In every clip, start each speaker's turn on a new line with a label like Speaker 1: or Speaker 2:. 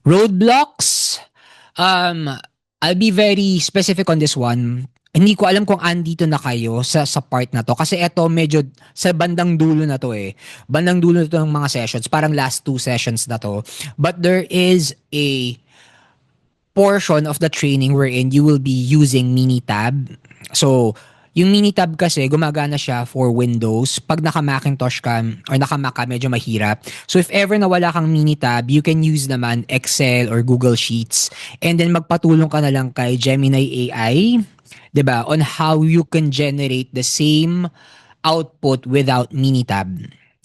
Speaker 1: Roadblocks, um, I'll be very specific on this one. Hindi ko alam kung andito na kayo sa part na to. Kasi eto medyo sa bandang dulo na to eh. Bandang dulo na to ng mga sessions. Parang last 2 sessions na to. But there is a portion of the training wherein you will be using Minitab. So, yung Minitab kasi gumagana siya for Windows. Pag naka-Macintosh ka or naka-Mac ka, medyo mahirap. So, if ever na wala kang Minitab, you can use naman Excel or Google Sheets. And then magpatulong ka na lang kay Gemini AI, 'di ba? On how you can generate the same output without Minitab.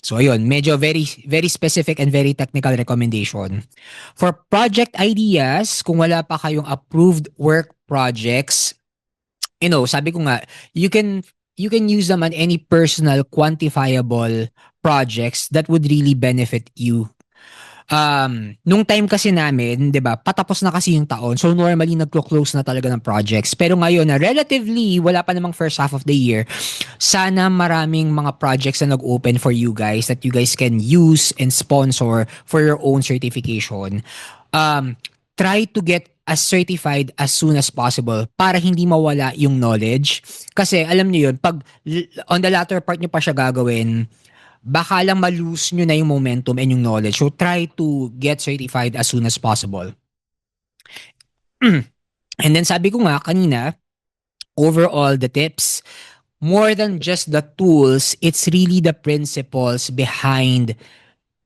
Speaker 1: So ayun, medyo very very specific and very technical recommendation. For project ideas, kung wala pa kayong approved work projects, sabi ko nga, you can use naman any personal quantifiable projects that would really benefit you. Nung time kasi namin, 'di ba, patapos na kasi yung taon. So normally nagko-close na talaga ng projects. Pero ngayon na relatively wala pa namang first half of the year, sana maraming mga projects na nag-open for you guys that you guys can use and sponsor for your own certification. Um, Try to get as certified as soon as possible para hindi mawala yung knowledge. Kasi alam niyo yun, pag on the latter part niyo pa siya gagawin, baka lang ma-lose nyo na yung momentum and yung knowledge. So try to get certified as soon as possible. And then sabi ko nga kanina, overall the tips, more than just the tools, it's really the principles behind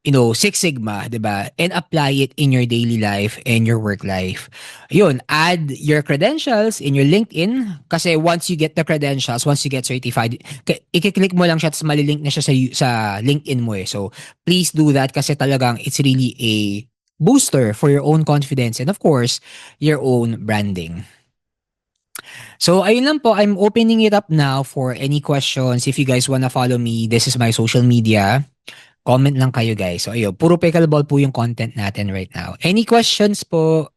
Speaker 1: Six Sigma, 'di ba? And apply it in your daily life and your work life. Yun, add your credentials in your LinkedIn kasi once you get the credentials, once you get certified, i-click mo lang siya tapos malilink na siya sa LinkedIn mo eh. So, please do that kasi talagang it's really a booster for your own confidence and of course, your own branding. So, ayun lang po. I'm opening it up now for any questions. If you guys wanna follow me, this is my social media. Comment lang kayo guys. So ayun, puro pickleball po yung content natin right now. Any questions po?